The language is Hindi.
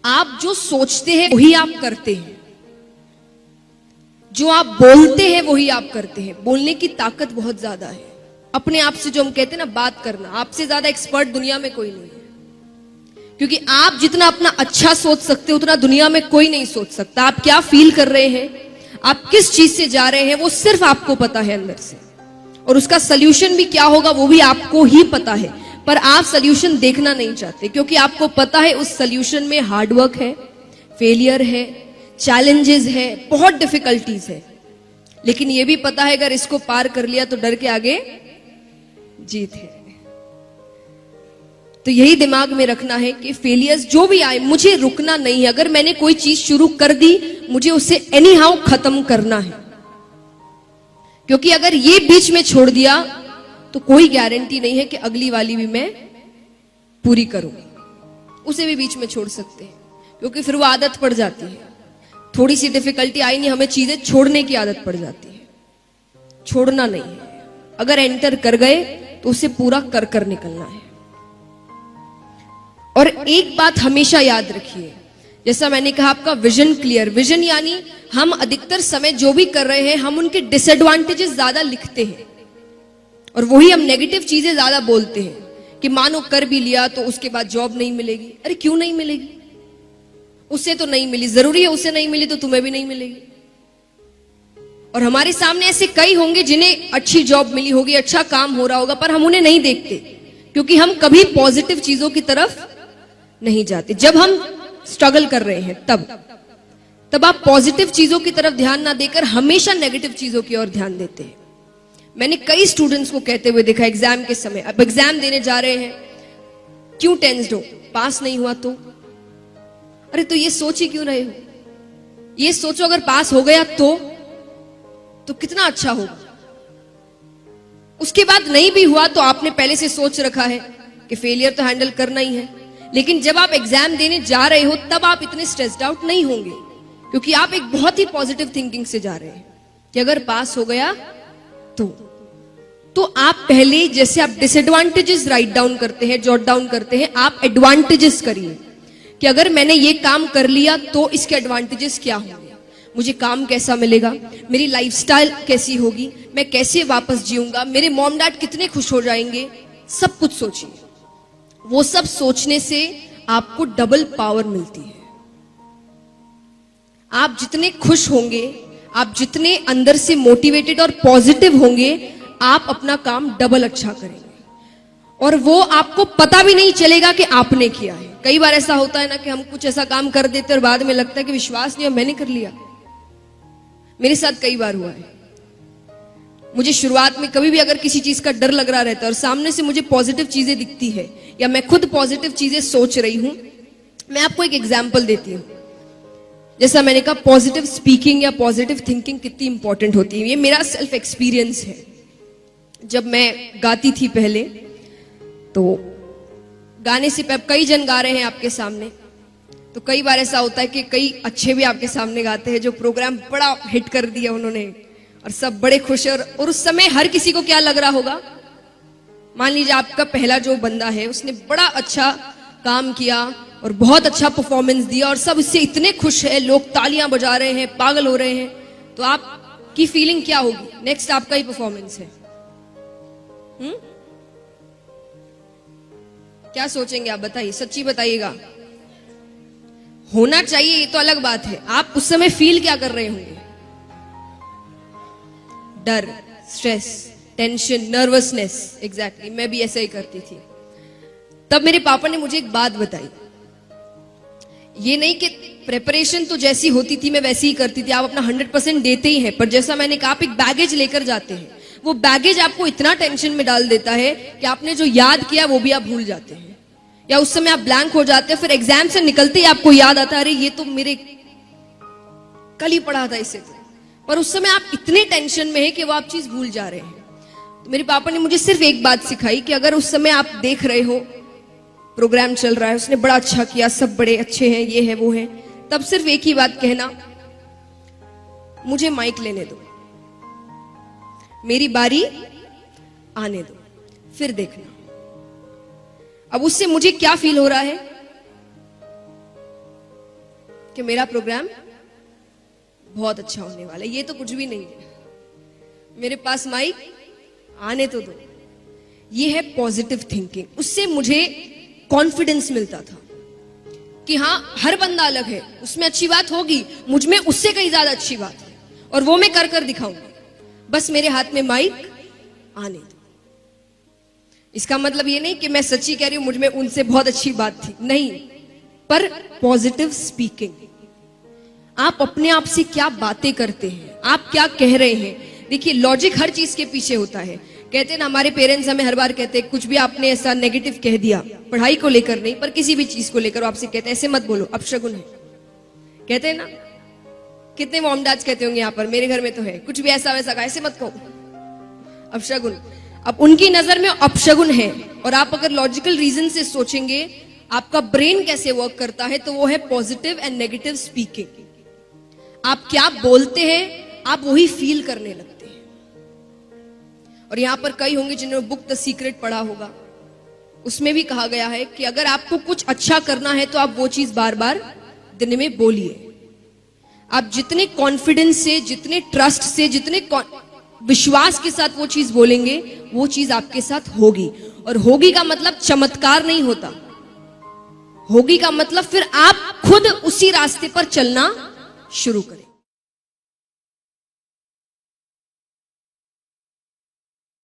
आप जो सोचते हैं वही आप करते हैं, जो आप बोलते हैं वही आप करते हैं। बोलने की ताकत बहुत ज्यादा है। अपने आप से जो हम कहते हैं ना, बात करना, आपसे ज्यादा एक्सपर्ट दुनिया में कोई नहीं है। क्योंकि आप जितना अपना अच्छा सोच सकते हो उतना दुनिया में कोई नहीं सोच सकता। आप क्या फील कर रहे हैं, आप किस चीज से जा रहे हैं, वो सिर्फ आपको पता है अंदर से। और उसका सोल्यूशन भी क्या होगा वो भी आपको ही पता है। पर आप सोल्यूशन देखना नहीं चाहते, क्योंकि आपको पता है उस सोल्यूशन में हार्डवर्क है, फेलियर है, चैलेंजेस है, बहुत डिफिकल्टीज है। लेकिन यह भी पता है अगर इसको पार कर लिया तो डर के आगे जीत है। तो यही दिमाग में रखना है कि फेलियर्स जो भी आए, मुझे रुकना नहीं है। अगर मैंने कोई चीज शुरू कर दी, मुझे उसे एनी हाउ खत्म करना है। क्योंकि अगर ये बीच में छोड़ दिया तो कोई गारंटी नहीं है कि अगली वाली भी मैं पूरी करूंगी। उसे भी बीच में छोड़ सकते हैं, क्योंकि फिर वो आदत पड़ जाती है। थोड़ी सी डिफिकल्टी आई नहीं, हमें चीजें छोड़ने की आदत पड़ जाती है। छोड़ना नहीं है। अगर एंटर कर गए तो उसे पूरा कर कर निकलना है। और एक बात हमेशा याद रखिए, जैसा मैंने कहा, आपका विजन क्लियर। विजन यानी हम अधिकतर समय जो भी कर रहे हैं, हम उनके डिसएडवांटेजेस ज्यादा लिखते हैं और वही हम नेगेटिव चीजें ज्यादा बोलते हैं कि मानो कर भी लिया तो उसके बाद जॉब नहीं मिलेगी। अरे क्यों नहीं मिलेगी? उसे तो नहीं मिली, जरूरी है उसे नहीं मिली तो तुम्हें भी नहीं मिलेगी। और हमारे सामने ऐसे कई होंगे जिन्हें अच्छी जॉब मिली होगी, अच्छा काम हो रहा होगा, पर हम उन्हें नहीं देखते क्योंकि हम कभी पॉजिटिव चीजों की तरफ नहीं जाते। जब हम स्ट्रगल कर रहे हैं तब आप पॉजिटिव चीजों की तरफ ध्यान ना देकर हमेशा नेगेटिव चीजों की ओर ध्यान देते हैं। मैंने कई स्टूडेंट्स को कहते हुए देखा एग्जाम के समय, अब एग्जाम देने जा रहे हैं, क्यों टेंस्ड हो? पास नहीं हुआ तो? अरे तो ये सोच ही क्यों रहे हो? ये सोचो अगर पास हो गया तो कितना अच्छा होगा। उसके बाद नहीं भी हुआ तो आपने पहले से सोच रखा है कि फेलियर तो हैंडल करना ही है। लेकिन जब आप एग्जाम देने जा रहे हो तब आप इतने स्ट्रेस्ड आउट नहीं होंगे, क्योंकि आप एक बहुत ही पॉजिटिव थिंकिंग से जा रहे हैं कि अगर पास हो गया तो आप पहले, जैसे आप डिसएडवांटेजेस राइट डाउन करते हैं, जॉट डाउन करते हैं, आप एडवांटेजेस करिए कि अगर मैंने ये काम कर लिया तो इसके एडवांटेजेस क्या होंगे, मुझे काम कैसा मिलेगा, मेरी लाइफस्टाइल कैसी होगी, मैं कैसे वापस जीऊंगा, मेरे मॉम डैड कितने खुश हो जाएंगे। सब कुछ सोचिए। वो सब सोचने से आपको डबल पावर मिलती है। आप जितने खुश होंगे, आप जितने अंदर से मोटिवेटेड और पॉजिटिव होंगे, आप अपना काम डबल अच्छा करेंगे और वो आपको पता भी नहीं चलेगा कि आपने किया है। कई बार ऐसा होता है ना कि हम कुछ ऐसा काम कर देते और बाद में लगता है कि विश्वास नहीं, मैंने कर लिया। मेरे साथ कई बार हुआ है। मुझे शुरुआत में कभी भी अगर किसी चीज का डर लग रहा रहता है और सामने से मुझे पॉजिटिव चीजें दिखती है या मैं खुद पॉजिटिव चीजें सोच रही हूं, मैं आपको एक एग्जांपल देती हूं। जैसा मैंने कहा, पॉजिटिव स्पीकिंग या पॉजिटिव थिंकिंग कितनी इंपॉर्टेंट होती है, ये मेरा सेल्फ एक्सपीरियंस है। जब मैं गाती थी पहले, तो गाने से कई जन गा रहे हैं आपके सामने, तो कई बार ऐसा होता है कि कई अच्छे भी आपके सामने गाते हैं, जो प्रोग्राम बड़ा हिट कर दिया उन्होंने और सब बड़े खुश हैं। और उस समय हर किसी को क्या लग रहा होगा, मान लीजिए आपका पहला जो बंदा है उसने बड़ा अच्छा काम किया और बहुत अच्छा परफॉर्मेंस दिया और सब इससे इतने खुश है, लोग तालियां बजा रहे हैं, पागल हो रहे हैं, तो आपकी फीलिंग क्या होगी? नेक्स्ट आपका ही परफॉर्मेंस है। क्या सोचेंगे आप? बताइए, सच्ची बताइएगा। होना चाहिए ये तो अलग बात है, आप उस समय फील क्या कर रहे होंगे? डर, स्ट्रेस, टेंशन, नर्वसनेस। एग्जैक्टली, मैं भी ऐसा ही करती थी। तब मेरे पापा ने मुझे एक बात बताई, ये नहीं कि प्रिपरेशन तो जैसी होती थी मैं वैसी ही करती थी, आप अपना 100% देते ही हैं, पर जैसा मैंने कहा, आप एक बैगेज लेकर जाते हैं। वो बैगेज आपको इतना टेंशन में डाल देता है कि आपने जो याद किया वो भी आप भूल जाते हैं, या उस समय आप ब्लैंक हो जाते हैं। फिर एग्जाम से निकलते ही आपको याद आता है, अरे ये तो मेरे कल ही पढ़ा था इसे, पर उस समय आप इतने टेंशन में है कि वो आप चीज भूल जा रहे हैं। तो मेरे पापा ने मुझे सिर्फ एक बात सिखाई कि अगर उस समय आप देख रहे हो प्रोग्राम चल रहा है, उसने बड़ा अच्छा किया, सब बड़े अच्छे हैं, ये है वो है, तब सिर्फ एक ही बात कहना, मुझे माइक लेने दो, मेरी बारी आने दो, फिर देखना। अब उससे मुझे क्या फील हो रहा है? कि मेरा प्रोग्राम बहुत अच्छा होने वाला है। ये तो कुछ भी नहीं है, मेरे पास माइक आने तो दो। ये है पॉजिटिव थिंकिंग। उससे मुझे कॉन्फिडेंस मिलता था कि हाँ, हर बंदा अलग है, उसमें अच्छी बात होगी, मुझ में उससे कहीं ज्यादा अच्छी बात है, और वो मैं कर कर दिखाऊंगा। बस मेरे हाथ में माइक आने दो। इसका मतलब ये नहीं कि मैं सच्ची कह रही हूं मुझ में उनसे बहुत अच्छी बात थी, नहीं, पर पॉजिटिव स्पीकिंग। आप अपने आप से क्या बातें करते हैं, आप क्या कह रहे हैं। देखिए, लॉजिक हर चीज के पीछे होता है। कहते हैं ना, हमारे पेरेंट्स हमें हर बार कहते हैं, कुछ भी आपने ऐसा नेगेटिव कह दिया, पढ़ाई को लेकर नहीं पर किसी भी चीज को लेकर, आपसे कहते हैं ऐसे मत बोलो, अपशगुन है। कहते हैं ना, कितने मॉम डैड्स कहते होंगे यहाँ पर, मेरे घर में तो है, कुछ भी ऐसा वैसा कहा ऐसे मत कहो, अपशगुन। अब उनकी नजर में अपशगुन है, और आप अगर लॉजिकल रीजन से सोचेंगे आपका ब्रेन कैसे वर्क करता है, तो वो है पॉजिटिव एंड नेगेटिव स्पीकिंग। आप क्या बोलते हैं, आप वही फील करने लगते हैं। और यहां पर कई होंगे जिन्होंने बुक द सीक्रेट पढ़ा होगा, उसमें भी कहा गया है कि अगर आपको कुछ अच्छा करना है तो आप वो चीज बार बार दिन में बोलिए। आप जितने कॉन्फिडेंस से, जितने ट्रस्ट से, जितने विश्वास के साथ वो चीज बोलेंगे, वो चीज आपके साथ होगी। और होगी का मतलब चमत्कार नहीं होता, होगी का मतलब फिर आप खुद उसी रास्ते पर चलना शुरू करें।